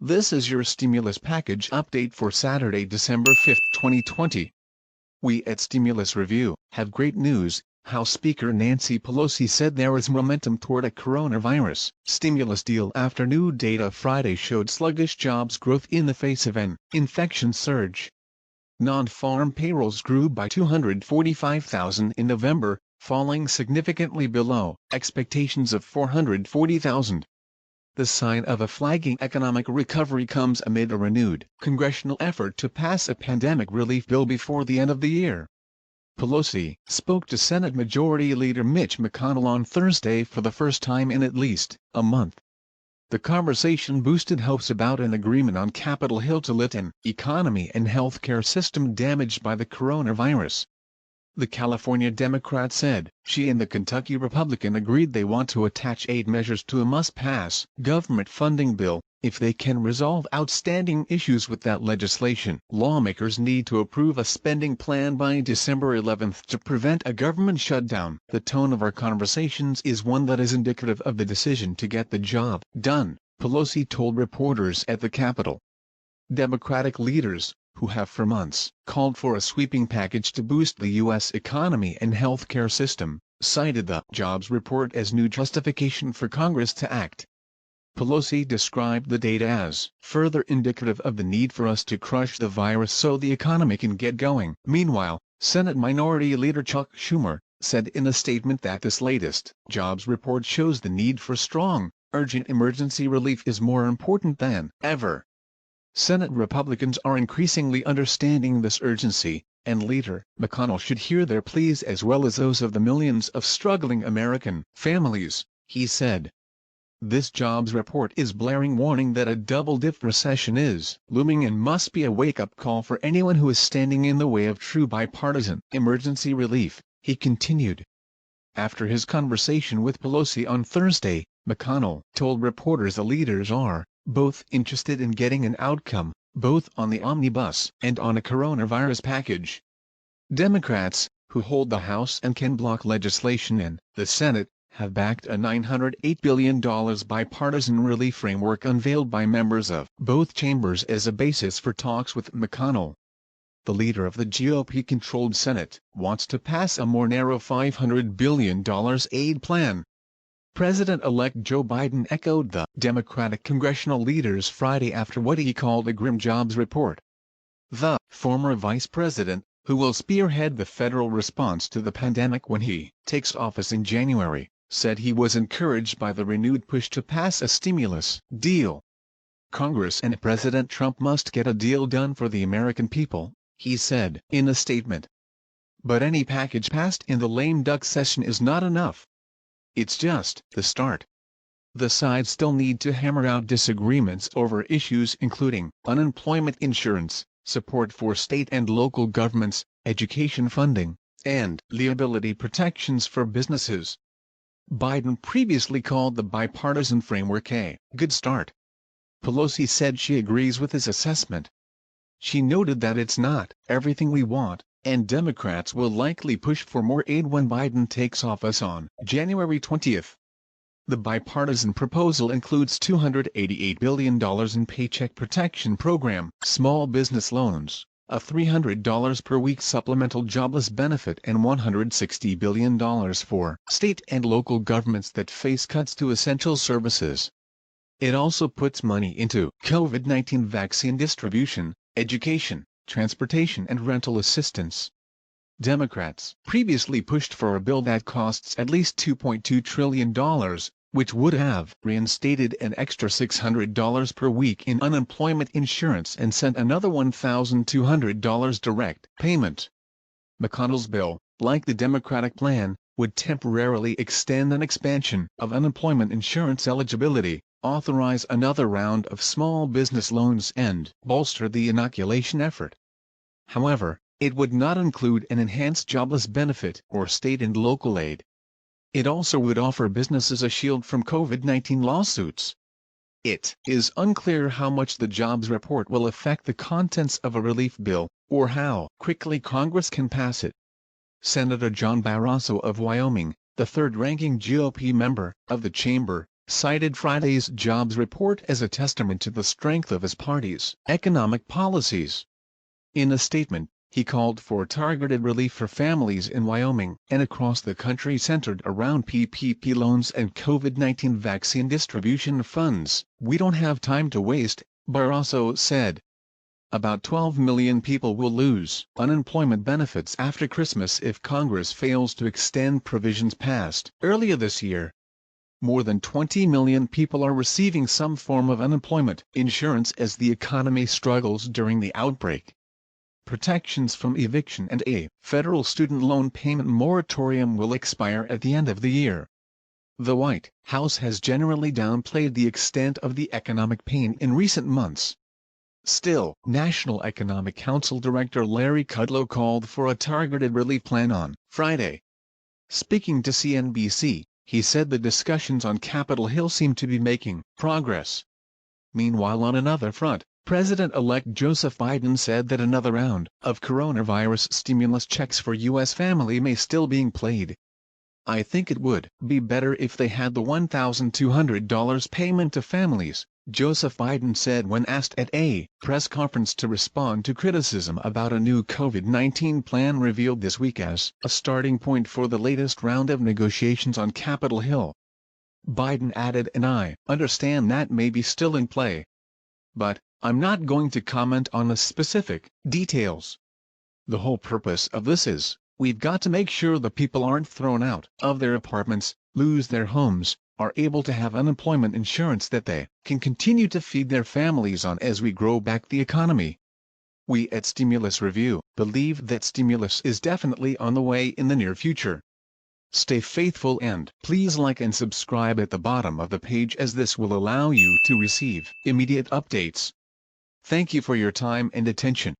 This is your stimulus package update for Saturday, December 5, 2020. We at Stimulus Review have great news. House Speaker Nancy Pelosi said there is momentum toward a coronavirus stimulus deal after new data Friday showed sluggish jobs growth in the face of an infection surge. Non-farm payrolls grew by 245,000 in November, falling significantly below expectations of 440,000. The sign of a flagging economic recovery comes amid a renewed congressional effort to pass a pandemic relief bill before the end of the year. Pelosi spoke to Senate Majority Leader Mitch McConnell on Thursday for the first time in at least a month. The conversation boosted hopes about an agreement on Capitol Hill to lift an economy and healthcare system damaged by the coronavirus. The California Democrat said she and the Kentucky Republican agreed they want to attach aid measures to a must-pass government funding bill. If they can resolve outstanding issues with that legislation, lawmakers need to approve a spending plan by December 11 to prevent a government shutdown. The tone of our conversations is one that is indicative of the decision to get the job done, Pelosi told reporters at the Capitol. Democratic leaders, who have for months called for a sweeping package to boost the U.S. economy and healthcare system, cited the jobs report as new justification for Congress to act. Pelosi described the data as further indicative of the need for us to crush the virus so the economy can get going. Meanwhile, Senate Minority Leader Chuck Schumer said in a statement that this latest jobs report shows the need for strong, urgent emergency relief is more important than ever. Senate Republicans are increasingly understanding this urgency, and Leader McConnell should hear their pleas as well as those of the millions of struggling American families, he said. This jobs report is blaring warning that a double-dip recession is looming and must be a wake-up call for anyone who is standing in the way of true bipartisan emergency relief, he continued. After his conversation with Pelosi on Thursday, McConnell told reporters the leaders are both interested in getting an outcome, both on the omnibus and on a coronavirus package. Democrats, who hold the House and can block legislation in the Senate, have backed a $908 billion bipartisan relief framework unveiled by members of both chambers as a basis for talks with McConnell. The leader of the GOP-controlled Senate wants to pass a more narrow $500 billion aid plan. President-elect Joe Biden echoed the Democratic congressional leaders Friday after what he called a grim jobs report. The former vice president, who will spearhead the federal response to the pandemic when he takes office in January, said he was encouraged by the renewed push to pass a stimulus deal. Congress and President Trump must get a deal done for the American people, he said in a statement. But any package passed in the lame duck session is not enough. It's just the start. The sides still need to hammer out disagreements over issues including unemployment insurance, support for state and local governments, education funding, and liability protections for businesses. Biden previously called the bipartisan framework a good start. Pelosi said she agrees with his assessment. She noted that it's not everything we want, and Democrats will likely push for more aid when Biden takes office on January 20. The bipartisan proposal includes $288 billion in Paycheck Protection Program, small business loans, a $300 per week supplemental jobless benefit and $160 billion for state and local governments that face cuts to essential services. It also puts money into COVID-19 vaccine distribution, education, transportation and rental assistance. Democrats previously pushed for a bill that costs at least $2.2 trillion, which would have reinstated an extra $600 per week in unemployment insurance and sent another $1,200 direct payment. McConnell's bill, like the Democratic plan, would temporarily extend an expansion of unemployment insurance eligibility, authorize another round of small business loans and bolster the inoculation effort. However, it would not include an enhanced jobless benefit or state and local aid. It also would offer businesses a shield from COVID-19 lawsuits. It is unclear how much the jobs report will affect the contents of a relief bill, or how quickly Congress can pass it. Senator John Barrasso of Wyoming, the third-ranking GOP member of the chamber, cited Friday's jobs report as a testament to the strength of his party's economic policies. In a statement, he called for targeted relief for families in Wyoming and across the country centered around PPP loans and COVID-19 vaccine distribution funds. "We don't have time to waste," Barroso said. About 12 million people will lose unemployment benefits after Christmas if Congress fails to extend provisions passed earlier this year. More than 20 million people are receiving some form of unemployment insurance as the economy struggles during the outbreak. Protections from eviction and a federal student loan payment moratorium will expire at the end of the year. The White House has generally downplayed the extent of the economic pain in recent months. Still, National Economic Council Director Larry Kudlow called for a targeted relief plan on Friday. Speaking to CNBC, he said the discussions on Capitol Hill seem to be making progress. Meanwhile, on another front, President-elect Joseph Biden said that another round of coronavirus stimulus checks for U.S. families may still being played. "I think it would be better if they had the $1,200 payment to families," Joseph Biden said when asked at a press conference to respond to criticism about a new COVID-19 plan revealed this week as a starting point for the latest round of negotiations on Capitol Hill. Biden added, "And I understand that may be still in play. But I'm not going to comment on the specific details. The whole purpose of this is, we've got to make sure the people aren't thrown out of their apartments, lose their homes, are able to have unemployment insurance that they can continue to feed their families on as we grow back the economy." We at Stimulus Review believe that stimulus is definitely on the way in the near future. Stay faithful and please like and subscribe at the bottom of the page, as this will allow you to receive immediate updates. Thank you for your time and attention.